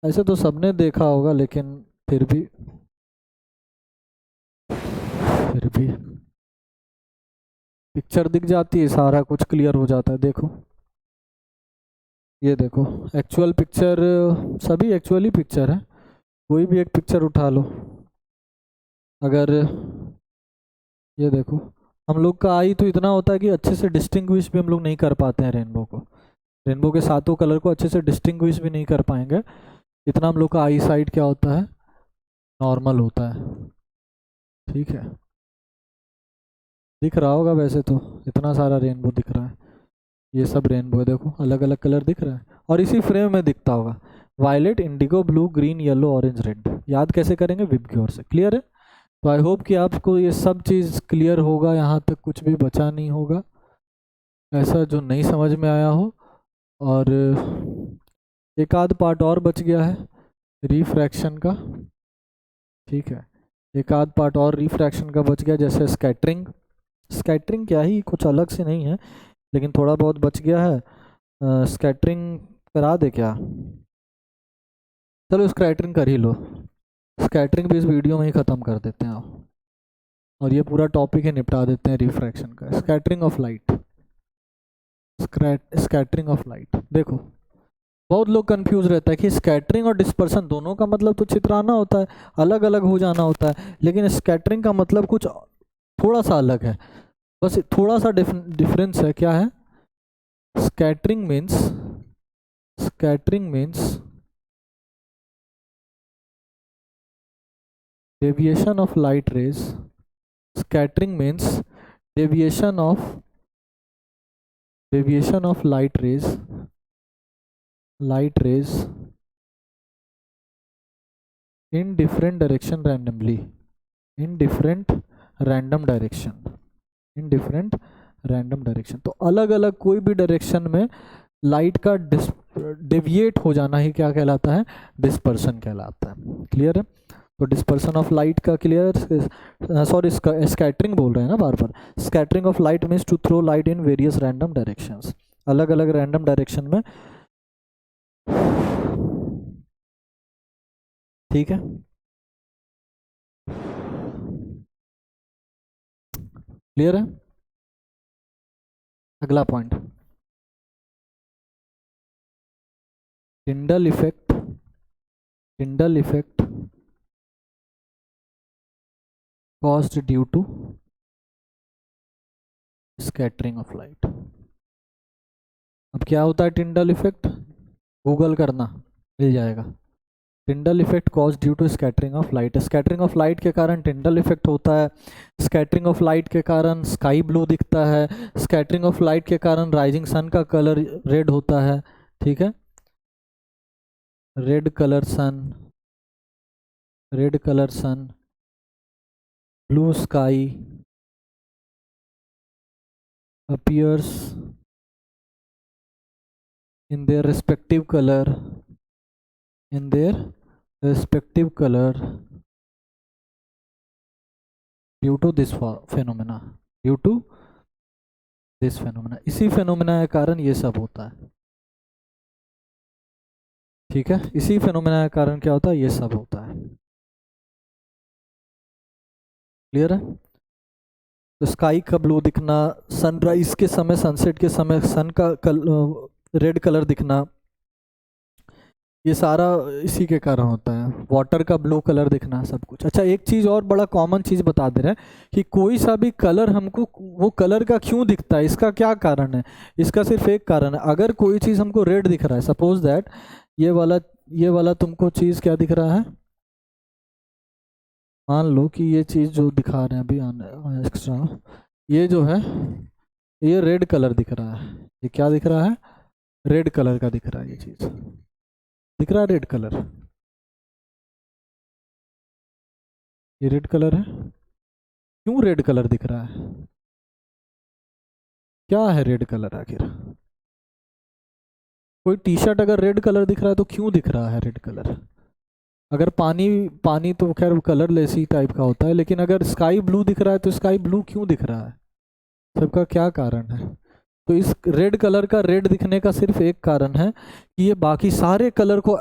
ऐसे तो सबने देखा होगा लेकिन फिर भी पिक्चर दिख जाती है, सारा कुछ क्लियर हो जाता है। देखो ये देखो एक्चुअल पिक्चर, सभी एक्चुअली पिक्चर है। कोई भी एक पिक्चर उठा लो। अगर ये देखो, हम लोग का आई तो इतना होता है कि अच्छे से डिस्टिंग्विश भी हम लोग नहीं कर पाते हैं रेनबो को। रेनबो के सातों कलर को अच्छे से डिस्टिंग्विश भी नहीं कर पाएंगे। इतना हम लोग का आई साइड क्या होता है, नॉर्मल होता है, ठीक है। दिख रहा होगा वैसे तो, इतना सारा रेनबो दिख रहा है। ये सब रेनबो है, देखो अलग अलग कलर दिख रहा है और इसी फ्रेम में दिखता होगा। Violet, indigo, blue, green, yellow, orange, red. याद कैसे करेंगे, विबग्योर से। क्लियर है। तो आई होप कि आपको ये सब चीज़ क्लियर होगा, यहाँ तक कुछ भी बचा नहीं होगा ऐसा जो नहीं समझ में आया हो। और एक आध पार्ट और बच गया है रिफ्रैक्शन का, ठीक है। एक आध पार्ट और रिफ्रैक्शन का बच गया, जैसे स्कैटरिंग। स्कैटरिंग क्या ही, कुछ अलग से नहीं है लेकिन थोड़ा बहुत बच गया है। स्कैटरिंग करा दे क्या? चलो स्कैटरिंग कर ही लो। स्कैटरिंग भी इस वीडियो में ही ख़त्म कर देते हैं और ये पूरा टॉपिक ही निपटा देते हैं रिफ्रैक्शन का। Scattering of light, scattering of light. देखो बहुत लोग कंफ्यूज रहता है कि स्कैटरिंग और डिस्पर्सन दोनों का मतलब तो चित्राना होता है, अलग अलग हो जाना होता है, लेकिन स्कैटरिंग का मतलब कुछ थोड़ा सा अलग है। बस थोड़ा सा डिफरेंस है। क्या है? Scattering means deviation of light rays. Scattering means deviation of light rays in different direction randomly, in different random direction, in different random direction। तो अलग अलग कोई भी डायरेक्शन में लाइट का डेविएट हो जाना ही क्या कहलाता है, डिस्पर्सन कहलाता है। क्लियर है। तो डिस्पर्सन ऑफ लाइट का क्लियर, सॉरी स्कैटरिंग बोल रहे हैं ना बार बार। Scattering of light means to throw light in various random directions, अलग अलग रैंडम डायरेक्शन में, ठीक है। क्लियर है। अगला point, Tyndall effect. Tyndall effect caused due to scattering of light। अब क्या होता है टिंडल इफेक्ट, गूगल करना मिल जाएगा। Tyndall effect cause due to scattering of light. Scattering of light के कारण टिंडल इफेक्ट होता है। स्कैटरिंग ऑफ लाइट के कारण स्काई ब्लू दिखता है। स्कैटरिंग ऑफ लाइट के कारण राइजिंग सन का कलर रेड होता है, ठीक है। Red colour sun, blue sky appears in their respective color, in their respective color due to this phenomena, due to this phenomena। इसी phenomena के कारण ये सब होता है, ठीक है। इसी phenomena के कारण क्या होता है, ये सब होता है। क्लियर है। तो स्काई का ब्लू दिखना, सनराइज के समय, सनसेट के समय सन का रेड कलर दिखना, ये सारा इसी के कारण होता है। वाटर का ब्लू कलर दिखना, सब कुछ। अच्छा एक चीज़ और बड़ा कॉमन चीज़ बता दे रहे हैं कि कोई सा भी कलर हमको वो कलर का क्यों दिखता है, इसका क्या कारण है। इसका सिर्फ एक कारण है, अगर कोई चीज़ हमको रेड दिख रहा है, सपोज दैट ये वाला तुमको चीज़ क्या दिख रहा है, मान लो कि ये चीज़ जो दिखा रहे हैं अभी एक्स्ट्रा, ये जो है ये रेड कलर दिख रहा है। ये क्या दिख रहा है, रेड कलर का दिख रहा है। ये चीज़ दिख रहा है रेड कलर, ये रेड कलर है। क्यों रेड कलर दिख रहा है? क्या है रेड कलर आखिर? कोई टी शर्ट अगर रेड कलर दिख रहा है तो क्यों दिख रहा है रेड कलर? अगर पानी पानी तो खैर कलरलेस ही टाइप का होता है, लेकिन अगर स्काई ब्लू दिख रहा है तो स्काई ब्लू क्यों दिख रहा है? सबका क्या कारण है? तो इस रेड कलर का रेड दिखने का सिर्फ एक कारण है कि ये बाकी सारे कलर को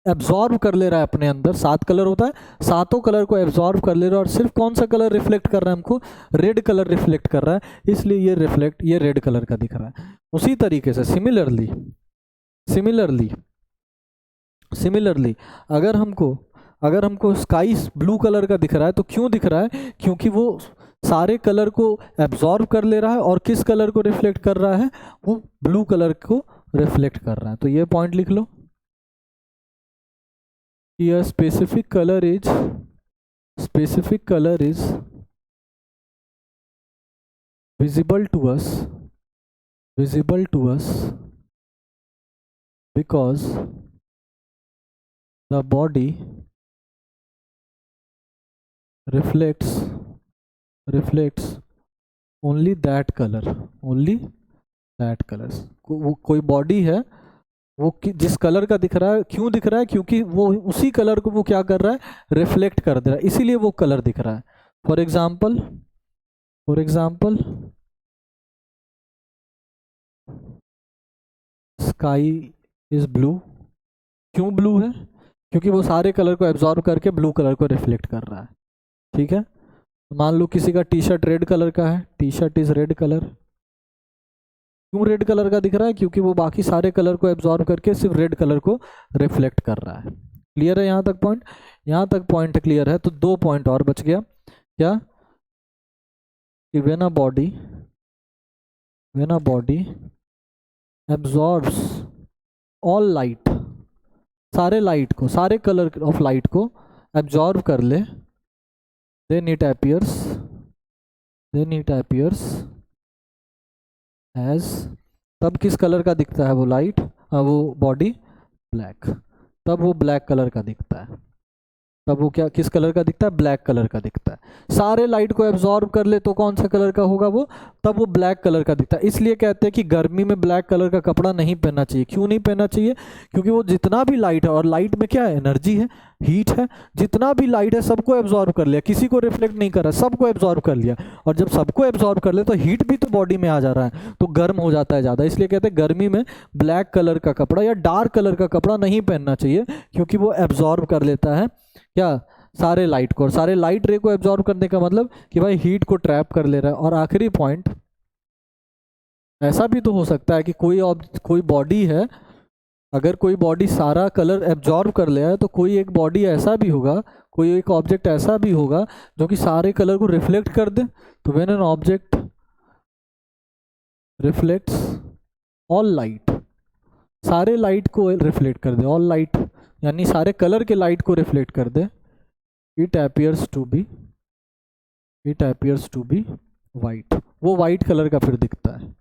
एब्जॉर्ब कर ले रहा है अपने अंदर। 7 कलर होता है, सातों कलर को एब्जॉर्ब कर ले रहा है, और सिर्फ कौन सा कलर रिफ्लेक्ट कर रहा है हमको? रेड कलर रिफ्लेक्ट कर रहा है, इसलिए ये रेड कलर का दिख रहा है। उसी तरीके से सिमिलरली अगर हमको स्काई ब्लू कलर का दिख रहा है तो क्यों दिख रहा है? क्योंकि वो सारे कलर को एब्जॉर्ब कर ले रहा है, और किस कलर को रिफ्लेक्ट कर रहा है? वो ब्लू कलर को रिफ्लेक्ट कर रहा है। तो ये पॉइंट लिख लो कि a specific color is visible to us because the body reflects only that color, कोई बॉडी है वो जिस कलर का दिख रहा है, क्यों दिख रहा है? क्योंकि वो उसी कलर को वो क्या कर रहा है? रिफ्लेक्ट कर दे रहा है, इसीलिए वो कलर दिख रहा है। For example sky is blue. क्यों ब्लू है? क्योंकि वो सारे कलर को एब्जॉर्ब करके ब्लू कलर को रिफ्लेक्ट कर रहा है। ठीक है, मान लो किसी का टी शर्ट रेड कलर का है, T shirt is red colour. क्यों रेड कलर का दिख रहा है? क्योंकि वो बाकी सारे कलर को एब्जॉर्ब करके सिर्फ रेड कलर को रिफ्लेक्ट कर रहा है। क्लियर है यहाँ तक पॉइंट? यहाँ तक पॉइंट क्लियर है तो 2 पॉइंट और बच गया। क्या? कि when a body absorbs all light, सारे कलर ऑफ लाइट को एब्जॉर्ब कर ले, देन इट appears एज, तब किस कलर का दिखता है वो लाइट, वो बॉडी? ब्लैक। तब वो ब्लैक कलर का दिखता है। तब वो क्या किस कलर का दिखता है? ब्लैक कलर का दिखता है। सारे लाइट को एब्जॉर्ब कर ले तो कौन सा कलर का होगा वो? तब वो ब्लैक कलर का दिखता है। इसलिए कहते हैं कि गर्मी में ब्लैक कलर का कपड़ा नहीं पहनना चाहिए। क्यों नहीं पहनना चाहिए? क्योंकि वो जितना भी लाइट है, और लाइट में क्या है? एनर्जी है, हीट है, जितना भी लाइट है सबको एब्जॉर्ब कर लिया, किसी को रिफ्लेक्ट नहीं कर रहा, सबको एब्जॉर्ब कर लिया। और जब सबको एब्जॉर्ब कर ले तो हीट भी तो बॉडी में आ जा रहा है, तो गर्म हो जाता है ज़्यादा। इसलिए कहते हैं गर्मी में ब्लैक कलर का कपड़ा या डार्क कलर का कपड़ा नहीं पहनना चाहिए, क्योंकि वो एब्जॉर्ब कर लेता है क्या? सारे लाइट को। और सारे लाइट रे को एब्जॉर्ब करने का मतलब कि भाई हीट को ट्रैप कर ले रहा है। और आखिरी पॉइंट, ऐसा भी तो हो सकता है कि कोई बॉडी है, अगर कोई बॉडी सारा कलर एब्जॉर्ब कर लिया है तो कोई एक बॉडी ऐसा भी होगा, कोई एक ऑब्जेक्ट ऐसा भी होगा जो कि सारे कलर को रिफ्लेक्ट कर दे। तो when an object reflects all light, सारे लाइट को रिफ्लेक्ट कर दे, ऑल लाइट यानी सारे कलर के लाइट को रिफ्लेक्ट कर दे, it appears to be white. वो वाइट कलर का फिर दिखता है।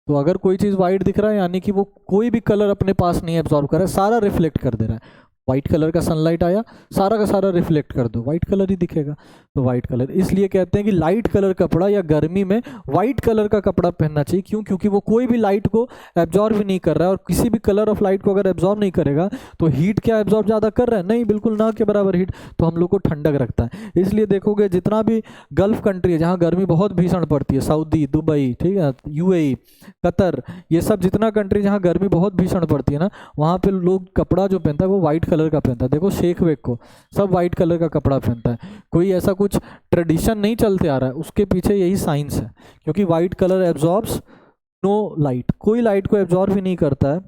तो अगर कोई चीज़ वाइट दिख रहा है यानी कि वो कोई भी कलर अपने पास नहीं एब्जॉर्ब कर रहा है, सारा रिफ्लेक्ट कर दे रहा है। वाइट कलर का सनलाइट आया, सारा का सारा रिफ्लेक्ट कर दो, वाइट कलर ही दिखेगा। तो वाइट कलर, इसलिए कहते हैं कि लाइट कलर कपड़ा या गर्मी में वाइट कलर का कपड़ा पहनना चाहिए। क्यों? क्योंकि वो कोई भी लाइट को एब्जॉर्ब भी नहीं कर रहा है, और किसी भी कलर ऑफ लाइट को अगर एब्जॉर्ब नहीं करेगा तो हीट क्या एब्जॉर्ब ज़्यादा कर रहा है? नहीं, बिल्कुल ना के बराबर हीट। तो हम लोग को ठंडक रखता है। इसलिए देखोगे जितना भी गल्फ कंट्री है जहाँ गर्मी बहुत भीषण पड़ती है, सऊदी, दुबई, ठीक है, UAE, कतर, ये सब जितना कंट्री जहाँ गर्मी बहुत भीषण पड़ती है ना, वहाँ पे लोग कपड़ा जो पहनता है वो वाइट कलर का पहनता है। देखो शेख वेख को सब वाइट कलर का कपड़ा पहनता है। कोई ऐसा कुछ ट्रेडिशन नहीं चलते आ रहा है, उसके पीछे यही साइंस है। क्योंकि white colour absorbs no light, कोई लाइट को एब्जॉर्ब ही नहीं करता है।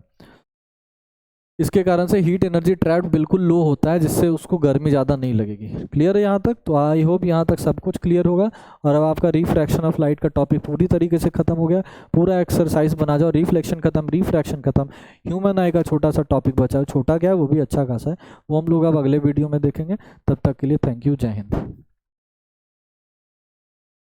इसके कारण से हीट एनर्जी ट्रैप्ड बिल्कुल लो होता है, जिससे उसको गर्मी ज़्यादा नहीं लगेगी। क्लियर है यहाँ तक? तो आई होप यहाँ तक सब कुछ क्लियर होगा। और अब आपका रिफ्रैक्शन ऑफ लाइट का टॉपिक पूरी तरीके से खत्म हो गया। पूरा एक्सरसाइज बना जाओ, रिफ्लेक्शन खत्म, रिफ्रैक्शन खत्म, ह्यूमन आई का छोटा सा टॉपिक बचा है, छोटा क्या है वो भी अच्छा खासा है, वो हम लोग अब अगले वीडियो में देखेंगे। तब तक के लिए थैंक यू, जय हिंद।